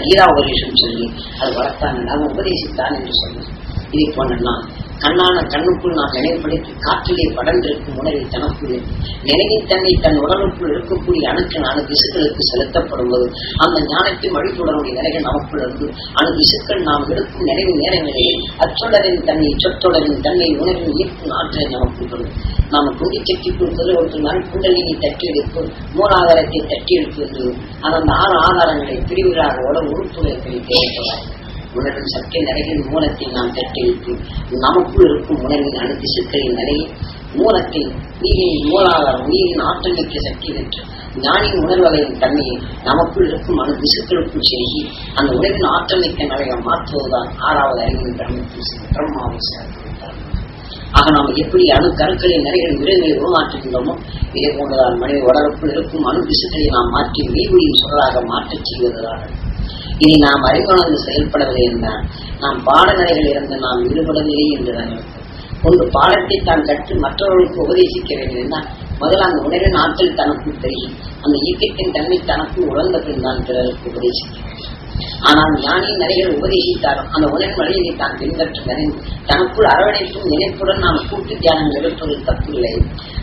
Speaker 1: கீதா உபதேசம் சொல்லி அது வளர்த்தான் அதை உபதேசித்தான் என்று சொன்னது. இதை போனா கண்ணான கண்ணுக்குள் நாம் நினைவுபடுத்தி காற்றிலே படர்ந்திருக்கும் உணர்வை தனக்குள் நினைவின் தன்னை தன் உடலுக்குள் இருக்கக்கூடிய அணு திசுக்களுக்கு செலுத்தப்படுவது அந்த ஞானத்தின் வழிபடனுடைய நிலைகள் நமக்குள் இருந்து அணு திசுக்கள் நாம் எடுக்கும் நினைவு நேரங்களில் அச்சொடரின் தன்மை சொற்றொடரின் தன்மை உணர்வின் ஈர்க்கும் ஆற்றலை நமக்கு வரும். நாம குண்டி சக்தி கொடுப்பது ஒரு நாள் குண்டலினை தட்டி எடுப்பு மூலாதாரத்தை தட்டி எடுப்பது அந்த 6 ஆதாரங்களை பிரிவுகளாக உடல் உறுப்புகளை பிரித்து உணர்வின் சக்தி நிலையின் மூலத்தை நாம் தட்டிவிட்டு நமக்குள் இருக்கும் உணர்வின் அணு திசுக்களின் நிலையை மூலத்தை நீரின் மூலாதாரம் நீரின் ஆற்றல் மிக்க சக்தி பெற்று ஞானின் உணர்வுகளின் தன்மையை நமக்குள் இருக்கும் அணு திசுக்களுக்குள் செய்தி அந்த உணர்வின் ஆற்றல் மிக்க நிலையை மாற்றுவதுதான் 6வது அறிவின் பிரம்மாவை சேர்த்துவிட்டார். ஆக நாம் எப்படி அணு கருக்களின் நிறைகளின் விரைவுகளை உருமாற்றுகின்றோமோ இதே போன்றதால் மனித உடலுக்குள் இருக்கும் அணு திசுக்களை நாம் மாற்றி மெய்வொழியின் சொல்லாக மாற்றச் செய்வதுதான். இனி நாம் அறிவுணர்ந்து செயல்படவில்லை என்றால் நாம் பாடநிலைகள் இருந்து நாம் ஈடுபடவில்லை என்றுதான் ஒன்று பாடத்தை தான் கற்று மற்றவர்களுக்கு உபதேசிக்க வேண்டும் என்றால் முதல்ல அந்த உணர்வின் ஆற்றல் தனக்குள் பெருகி அந்த இயக்கத்தின் தன்மை தனக்குள் உணர்ந்த பின் தான் பிறருக்கு உபதேசிக்க வேண்டும். ஆனால் ஞானியின் நிலைகள் உபதேசித்தாலும் அந்த உணர்வின் வழியை தான் பின்பற்ற நிறைந்து தனக்குள் அரவணைப்பும் நினைப்புடன் நாம் கூட்டு தியானங்கள் எடுப்பது தப்பில்லை.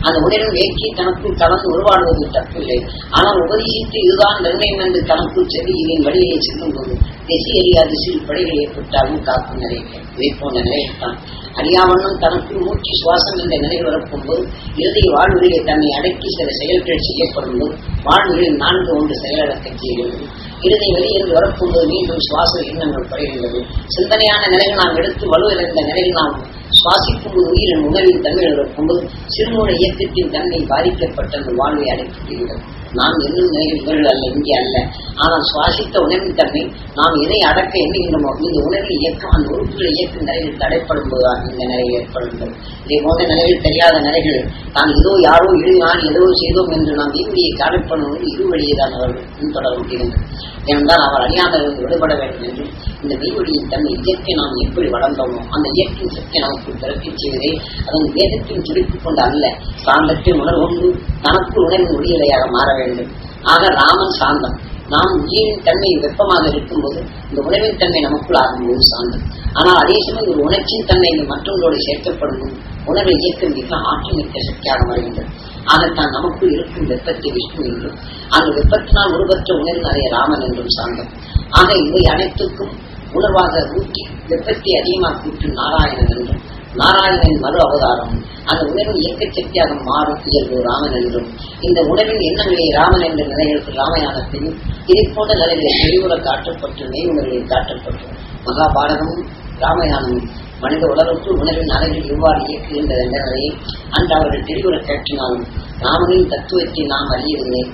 Speaker 1: அந்த உணர்வின் வேட்கை தனக்குள் கலந்து உருவாடுவது தப்பில்லை. ஆனால் உபதேசித்து இதுதான் நிர்ணயம் என்று தனக்குள் சென்று இதன் வழியை செல்லும் போது திசை அறியாது சிறு படைகள் ஏற்பட்டாலும் காக்கும் நிலைகள். இதை போன்ற நிலையைத்தான் அறியாவண்ணம் தனக்குள் மூச்சு சுவாசம் என்ற நிலையில் வரப்போது இறுதி வாழ்வுகளிலே தன்னை அடக்கி சில செயல்கள் செய்யப்படும் போது வாழ்வுகளில் 4 ஒன்று செயலடக்க செய்கிறது. இறுதி வெளியிருந்து வரப்போது மீண்டும் சுவாச எண்ணங்கள் படைகின்றது. சிந்தனையான நிலைகள் நாம் எடுத்து வலுவிழந்த நிலையில் நாம் சுவாசிக்கும் போது உயிரின் உணர்வின் தன்மையில் வரப்போது சிறுமூல இயக்கத்தின் தன்மை பாதிக்கப்பட்ட அந்த வாழ்வை அடைக்கப்படுகிறது. நாம் என்னும் நிலைகள் இவர்கள் அல்ல, இங்கே அல்ல. ஆனால் சுவாசித்த உணர்வின் தன்மை நாம் எதை அடக்க எண்ணுகின்றோமோ இந்த உணர்வில் இயக்கம் அந்த உறுப்புகளை இயக்கும் நிலையில் தடைப்படும் போதுதான் இந்த நிலையில் ஏற்படுகிறது. இதே போன்ற நிலையில் தெரியாத நிலைகள் தான் ஏதோ யாரோ எழுதினால் ஏதோ செய்தோம் என்று நாம் ஈவுடியை காணப்படுவது இருவழியேதான் அவர்கள் பின்தொடர முடிகின்றது. ஏனென்றால் அவர் அறியாமல் விடுபட வேண்டும் என்று இந்த மெய்வழியின் தன்மை இயற்கை நாம் எப்படி வளர்ந்தோமோ அந்த இயற்கையின் சக்தி நமக்கு பிறப்பிச் செய்வதே அதன் வேதத்தின் துடிப்பு கொண்டு அல்ல, சாந்தத்தின் உணர்வொன்று தனக்கு உணர்வின் ஒளியலையாக மாற வேண்டும். ஆக ராமன் சாந்தம். நாம் உயிரின் தன்மை வெப்பமாக இருக்கும்போது இந்த உணர்வின் தன்மை நமக்குள் ஆகும்போது சாந்தம். ஆனால் அதே சமயம் ஒரு உணர்ச்சியின் தன்மை மற்றவர்களோடு சேர்க்கப்படும் போது உணர்வை இயக்கம் மிக ஆற்றல் மிக்க சக்தியாக வருகின்றது. ஆகத்தான் நமக்குள் இருக்கும் வெப்பத்தை விஷ்ணு என்றும் அந்த வெப்பத்தினால் உருவற்ற உணர்வு நிறைய ராமன் என்றும் சாந்தம். ஆக இவை அனைத்துக்கும் உணர்வாக ஊற்றி வெப்பத்தை அதிகமாக கூட்டு நாராயணன் என்றும் நாராயணனின் மறு அவதாரம் அந்த உணர்வின் இயக்க சக்தியாக மாறும் இயல்பு ராமன் என்றும் இந்த உணர்வின் எண்ணங்களே ராமன் என்ற நிலைகளுக்கு ராமாயணத்தையும் இதை போன்ற நிலைகளில் தெளிவுற காட்டப்பட்டு மெய் உணர்வில் காட்டப்பட்டு மகாபாரதமும் ராமாயணமும் மனித உலகத்து உணர்வின் அலைகள் எவ்வாறு இயக்குகின்றது என்ற நிலையை அன்று அவர்கள் தெளிவுற கேட்டினாலும் ராமனின் தத்துவத்தை நாம் அறியவில்லை.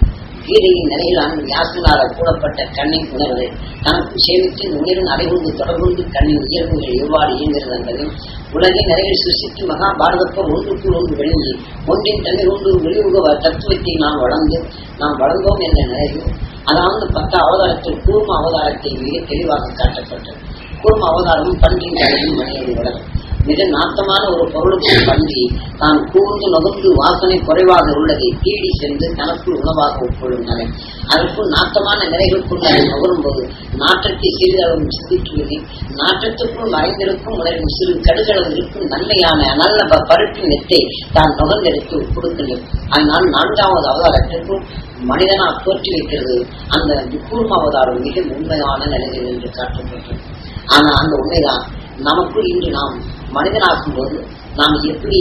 Speaker 1: கீதையின் நிலையிலான வியாசனால கூடப்பட்ட கண்ணின் உணர்வு தனக்கு சேமித்து உணர்வின் அலைகொண்டு தொடர்புண்டு கண்ணின் இயல்புகள் எவ்வாறு இயங்குகிறது என்பதையும் உலகின் நிலையில் சிருஷ்டித்து மகாபாரதப்போர் ஒன்றுக்குள் ஒன்று விளங்கி ஒன்றின் தன்னை கொண்டு வெளியுக தத்துவத்தை நாம் வளர்ந்தோம் என்ற நிலையும் அதாவது 10 அவதாரத்தில் கூர்ம அவதாரத்தை மிக தெளிவாக காட்டப்பட்டது. கூர்ம அவதாரமும் பன்றின் தலையும் மனிதனை வளரும். மிக நாட்டமான ஒரு பொருளுக்கு பன்றி தான் கூர்ந்து நுகர்ந்து வாசனை குறைவாக உள்ளதை தேடி சென்று தனக்குள் உணவாக உட்கொள்ளும் நிலை. அதற்குள் நாட்டமான நிலைகளுக்குள் அதை நுகரும் போது நாட்டத்தை சிறிதளவும் சிந்திக்குவதை நாட்டத்துக்குள் மறைந்திருக்கும் உணர்வின் சிறு கடுகளவு இருக்கும் நல்ல பருப்பின் நெத்தை தான் நுகர்ந்தெடுத்து கொடுக்கின்றது. அதனால் 4வது அவதாரத்திற்கும் மனிதனா தோற்றி வைக்கிறது. அந்த கூர்ம அவதாரம் மிக உண்மையான நிலைகள் என்று காட்டப்பட்டது. ஆனா அந்த உண்மைதான் நமக்குள் இன்று நாம் மனிதனாக்கும் போது நாம் எப்படி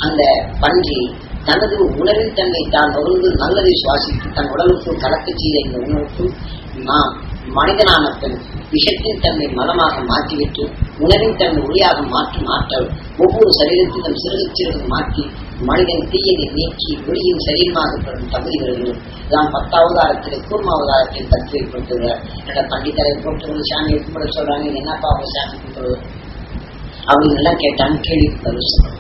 Speaker 1: அந்த பன்றி தனது உணர்வின் தன்மை தான் நுகர்ந்து நல்லதை சுவாசித்து தன் உடலுக்குள் கலக்க செய்த இந்த உணவுக்குள் நாம் மனிதனான பெண் விஷத்தின் தன்மை மலமாக மாற்றிவிட்டு உணவின் தன்மை ஒளியாக மாற்றும் ஆற்றல் ஒவ்வொரு சரீரத்திலும் சிறுக மாற்றி மனிதன் தீயதை நீக்கி ஒளியின் சரீரமாக பெறும் தகுதி வருகிறது. தான் 10வது அவதாரத்திலே கூர்ம அவதாரத்தை தத்துவை கொடுத்துள்ளார். என்ற பண்டிதரை போட்டு சாமியை கும்பிட சொல்றாங்க. என்னப்பா அவங்க சாமி கும்பிடுவது அப்படின்னு எல்லாம் கேட்டாங்க. கேள்வி சொல்றாங்க.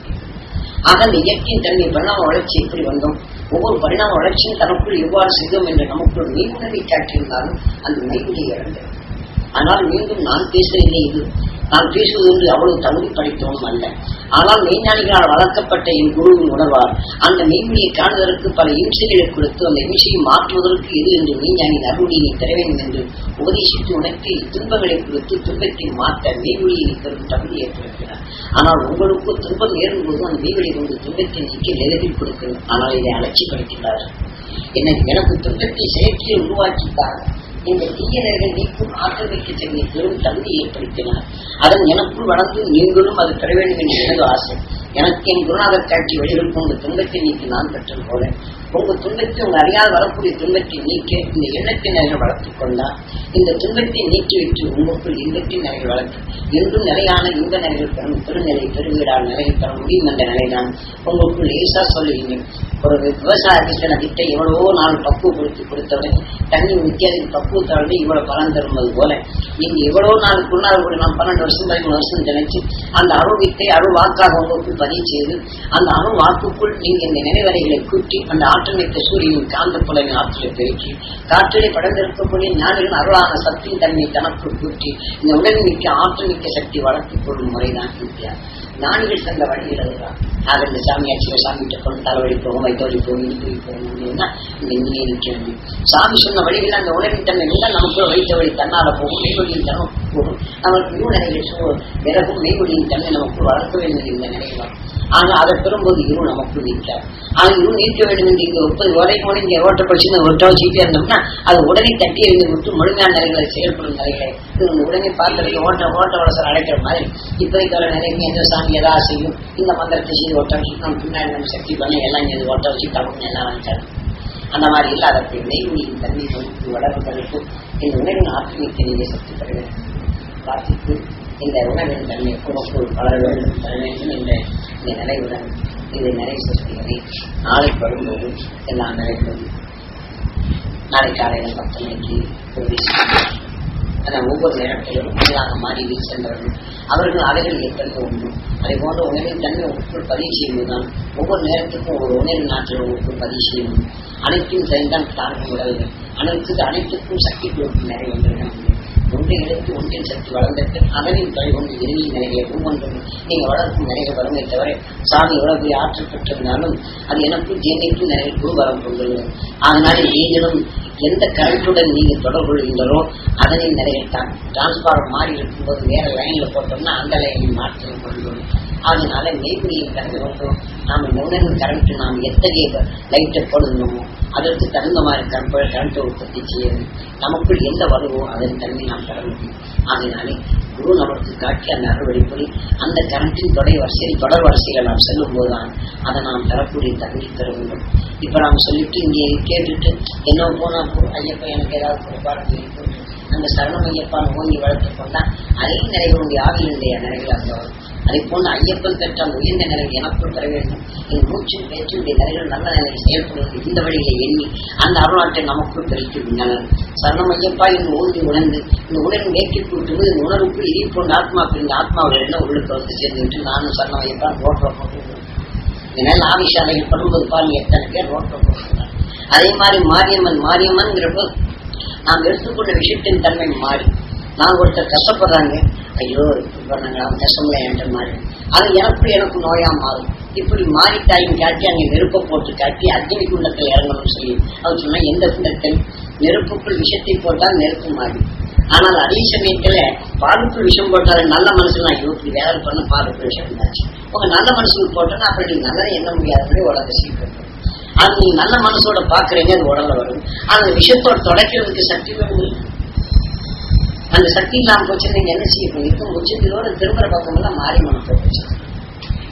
Speaker 1: ஆக அந்த இயற்கையின் தன்மை பரிணாம வளர்ச்சி எப்படி வந்தோம், ஒவ்வொரு பரிணாம வளர்ச்சியும் தனக்குள் எவ்வாறு செய்தோம் என்று நமக்குள் மெய்வுணர்வை காட்டியிருந்தாலும் அந்த மெய்வுடைய இழந்தது. ஆனால் மீண்டும் நான் பேசுவதில்லை, இது நான் பேசுவது என்று அவ்வளவு தகுதி படைத்தவனும் அல்ல. ஆனால் மெய்ஞானிகளால் வளர்க்கப்பட்ட என் குருவின் உணர்வால் அந்த மெய்மொழியை காணுவதற்கு பல இம்சைகளை கொடுத்து அந்த இம்சையை மாற்றுவதற்கு எது என்று மெய்ஞானின் அருளியை பெற வேண்டும் என்று உபதேசித்து உனக்கு துன்பங்களை கொடுத்து துன்பத்தை மாற்ற மெய்மொழியை பெறும் தகுதி ஏற்படுத்தினார். ஆனால் உங்களுக்கு துன்பம் ஏறும்போது அந்த மெய்வெளியை கொண்டு துன்பத்தை நீக்கி நிலவில் கொடுக்கணும். ஆனால் இதை அலட்சிப்படுத்தினார்கள். எனக்கு துன்பத்தை செயற்கையை உருவாக்கிட்டார். இந்த தீயனர்கள் நீக்கும் ஆற்றல் வைக்க செல்லிய பெரும் தகுதி ஏற்படுத்தினார். அதன் எனக்குள் வளர்ந்து நீங்களும் அது பெற வேண்டும் என்று எனது ஆசை. எனக்கு என் குருநாதர் காட்சி வழிகள் கொண்டு துன்பத்தை நீக்கி நான் பெற்றது போல உங்க துன்பத்தை உங்க அறியாத வரக்கூடிய துன்பத்தை நீக்க இந்த எண்ணத்தின் நிலைகள் வளர்த்துக் கொண்டால் இந்த துன்பத்தை நீக்கிவிட்டு உங்களுக்குள் இன்பத்தின் நிலைகள் வளர்த்து என்றும் நிலையான இந்த நிலைகள் பெறும் பெருநிலை பெருவீடான நிலையை பெற முடியும் என்ற நிலைதான் உங்களுக்குள் லேசா சொல்லுவீங்க. ஒரு விவசாயத்தை சில திட்டை எவ்வளவோ நாள் பக்குவப்படுத்தி கொடுத்தவரை தண்ணி வித்தியாசம் பக்குவத்தவரை இவ்வளவு பலன் தருவது போல நீங்க எவ்வளவு நாள் குருநாதர் கூட நாம் 12 வருஷம் 13 வருஷம் நினைச்சு அந்த அருவித்தை அருவாக்காக உங்களுக்கு பதிவு செய்து அந்த அணு வாக்குக்குள் நீங்க இந்த நினைவறைகளை கூட்டி அந்த ஆற்றல் மிக்க சூரியனின் காந்த புலவின் ஆற்றலை பெருக்கி காற்றலை படர்ந்திருக்கக்கூடிய ஞானிகளின் அருளான சக்தியின் தன்மை தனக்குள் கூட்டி இந்த உடல் மிக்க ஆற்றல் மிக்க சக்தி வளர்த்துக் கொள்ளும் முறைதான் வித்தியா. ஞானிகள் சென்ற வழியில் அதுதான். ஆக இந்த சாமியார் சிவசாமிகிட்ட கொண்டு தலைவலி போகும், வைத்தவழி போகும், இடுப்பி போகும் அப்படின்னா இந்த இங்கே நிற்க வேண்டும். சாமி சொன்ன வழியில் அந்த உணவின் தன்மை எல்லாம் நமக்கு வைத்த வழி தன்னால போகும், மெய்வழியின் தன்மை போகும். நமக்கு இரு நிலைகள் விறகும் மெய்வழியின் தன்மை நமக்கு வளர்க்க வேண்டும் இந்த நிலைகள். ஆக அதை பெறும்போது இரு நமக்குள் நீக்கார். ஆக இரு நீக்க வேண்டும் என்று இங்க 30 வரைக்கும் இங்கே ஓட்ட படிச்சு ஒட்ட வச்சுட்டே இருந்தோம்னா அது உடனே தட்டி எறிந்து விட்டு முழுமையான நிலைகளை செயல்படும் நிலைகளை உடனே பார்க்கறதுக்கு ஓட்ட வளசல் அடைக்கிற மாதிரி இப்போதைக்கு நிலைக்கு எந்த சாமி எதா செய்யும், இந்த மந்திரத்தை செய்து ஒட்ட வச்சுட்டு நம்ம பின்னாடி நம்ம சக்தி பண்ண எல்லாம் இங்கே ஒட்ட வச்சு தமிழ் எல்லாம் வாங்கிட்டாரு. அந்த மாதிரி இல்லாத நெய்வழியின் தன்மை நமக்கு வளர்வதற்கு இந்த உணவின் ஆத்மீயத்தை நீங்க சக்தி பெற வேண்டும். பார்த்துட்டு இந்த உணவின் தன்மை உனக்கு வளர வேண்டும் பெற வேண்டும் என்ற இந்த நிலையுடன் இதை நிறைவு சக்திகளை நாளை வரும்போது எல்லாம் நிறைவேறும். நாளை காலையில் 10 மணிக்கு ஒவ்வொரு நேரத்திலும் மேலாக மாறி வீடு சென்றவர்கள் அவர்கள் அவைகள் ஏற்படுத்த உண்டு. அதை போன்ற உணவின் தன்மை உங்களுக்குள் பதிவு செய்வதுதான் ஒவ்வொரு நேரத்துக்கும் ஒரு உணவின் நாட்டில் உங்களுக்குள் பதிவு செய்யும். அனைத்தும் சேர்ந்தான் தாழ்வு உடல்கள் அனைத்துக்கும் சக்தி கொடுக்கும் நிறைய ஒன்றுகள் ஒன்றை எடுத்து ஒன்றின் சக்தி வளர்ந்தது அதனின் தொலை ஒன்று இறுதி நிலையை ஒவ்வொன்றும் நீங்க வளர்க்கும் நிறைய வருமே தவிர சாமி எவ்வளவு பெரிய ஆற்றல் பெற்றிருந்தாலும் அது எனக்கும் ஜெயனைக்கும் நிறைய குருவரம் கொண்டுள்ளது. அதனால நீங்களும் எந்த கரண்ட்டுடன் நீங்க தொடர்பு கொள்கின்றோ அதனின் நிறைய டிரான்ஸ்பாரம் மாறி இருக்கும்போது வேற லைன்ல போட்டோம்னா அந்த லைனில் மாற்றம் கொள்ளும். அதனால மெய்குடியின் கரண்ட் கொண்டோம் நாம் உணர்வு கரண்ட் நாம் எத்தகைய லைட்டை போடணுமோ அதற்கு தகுந்த மாதிரி கரண்ட்டை உற்பத்தி செய்யணும். நமக்குள் எந்த வருவோ அதன் தன்மை நாம் பெற முடியும். ஆகையினாலே குரு நமக்கு காட்டி அந்த அறுவடைப்படி அந்த கரண்டின் தொடர் வரிசையில நாம் செல்லும் போதுதான் அதை நாம் பெறக்கூடிய தகுதி பெற வேண்டும். இப்ப நாம் சொல்லிட்டு இங்கே கேட்டுட்டு என்ன போனா ஐயப்பா எனக்கு ஏதாவது பாருங்க அந்த சரணம் ஐயப்பான் ஓங்கி வளர்த்து கொண்டா அதே நிறைகளுடைய ஆவியினுடைய நிறைகள் அங்க வரும். அதை போன்று ஐயப்பன் பெற்ற அந்த உயர்ந்த நிலை எனக்குள் பெற வேண்டும். என் மூச்சின் பேச்சுடைய நிலைகள் நல்ல நிலையில் செயல்படுவது இந்த வழியில எண்ணி அந்த அருளாட்டை நமக்குள் பெருக்கிவிட்டனர். சரணம் ஐயப்பா என்று ஓங்கி உணர்ந்து இந்த உணர்வு வேட்கை கூட்டுவது இந்த உணர்வுக்குள் இடி போன்ற ஆத்மா பிரிந்த ஆத்மாவில் என்ன உள்ளுக்கு வந்து சேர்ந்துட்டு நானும் சரணம் ஐயப்பா ரோட்டில் போட்டு இதனால் ஆவிஷாலைகள் படும்போது பாருங்க எத்தனை பேர் ரோட்டில் போட்டுருந்தாங்க. அதே மாதிரி மாரியம்மன்ங்கிறப்போ நாம் எடுத்துக்கொண்ட விஷயத்தின் தன்மை மாறி நான் ஒருத்தர் கஷ்டப்படுறாங்க, ஐயோ அவன் கஷ்டம்ல என்ற மாதிரி அது எனக்கு நோயா மாறும். இப்படி மாறிட்டாயும் காட்டி அங்கே நெருப்பை போட்டு காட்டி அக்னி குண்டத்தில் இறங்கணும்னு சொல்லி அவர் சொன்னா எந்த குண்டத்தில் நெருப்புக்குள் விஷத்தை போட்டால் நெருப்பு மாறி. ஆனால் அதே சமயத்துல பாலுக்குள் விஷம் போட்டாலும் நல்ல மனசுலாம் ஐயோ இப்படி வேலை பண்ண பாலுக்குள் விஷம் இருந்தாச்சு. உங்க நல்ல மனசுக்கு போட்டோன்னா அப்படி நீங்க நல்லதை எண்ண முடியாதபடி உடம்பு சீக்கிரம் அது நீங்க நல்ல மனசோட பாக்குறீங்க அது உடம்புல வரும். அந்த விஷத்தோட தொடக்கிறதுக்கு சக்தி வேணும். அந்த சக்தி இல்லாம போச்சு நீங்க என்ன செய்ய இருக்கும் உச்சத்திலோட திரும்புற பக்கமெல்லாம் மாறி மனத்தை போச்சு.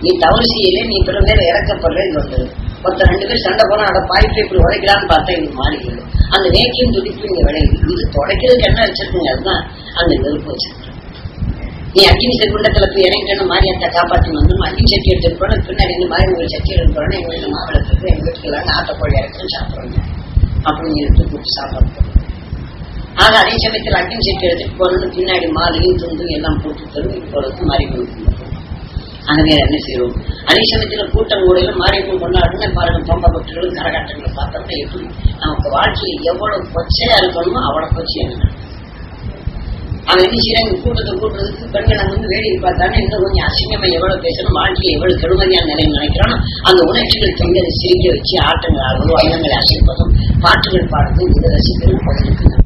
Speaker 1: நீ தவறு செய்யல நீ பிற பேர் இறக்கப்படுற இது வந்தது ஒருத்தர் 2 பேர் சண்டை போனா அதை பாய்ப்பு இப்படி உடைக்கலான்னு பார்த்தா இது மாறிக்கிறது. அந்த வேக்கியும் துடிப்பு இங்க விளையுது. இது தொடக்கிறதுக்கு என்ன வச்சிருக்கீங்க அதுதான் அந்த நெருப்பு வச்சிருக்க. நீ அக்னி செகுண்டத்துல போய் இறங்கிட்டு மாரியத்தை காப்பாற்றி வந்து அக்னி சட்டி எடுத்துட்டு போன பின்னாடி இந்த மாதிரி ஒரு சட்டி எடுத்துறோம் எங்க வீட்டு மாவட்டத்துக்கு எங்க வீட்டுக்கு எல்லாம் நாட்டக்கோழி இறக்கணும் சாப்பிடுறோங்க அப்படின்னு எடுத்து கூப்பிட்டு சாப்பிட. ஆக அதே சமயத்தில் அக்னி சட்டி எடுத்துட்டு போறது பின்னாடி மாலையும் துண்டும் எல்லாம் போட்டு தருவி போறதுக்கு மாறி கொடுக்கணும். ஆகவே என்ன செய்வோம் அதே சமயத்துல கூட்டம் கூட மாரியம்மன் கொண்டாடுன்னு பாருங்க தொம்ப பக்தர்களும் கரகாட்டங்களை பார்த்தோம்னா எப்படி நமக்கு வாழ்க்கையில் எவ்வளவு கொச்சையா இருக்கணுமோ அவ்வளவு கொச்சையா அவன் என்ன செய்யறாங்க கூட்டத்தை கூட்டுறதுக்கு பெண்களை வந்து வேடிக்கை பார்த்தாலும் இன்னும் கொஞ்சம் அசிங்கமா எவ்வளவு பேசணும் வாழ்க்கையை எவ்வளவு கெடுமதியான நிலையில் நினைக்கிறானோ அந்த உணர்ச்சிகள் தொங்கலை சிரிக்க வச்சு ஆட்டங்கள் ஆடுவதும் வண்ணங்களை அசைப்பதும் பாட்டுகள் பாடுறதும் இதை ரசிக்கிறதும் பகிர்ந்து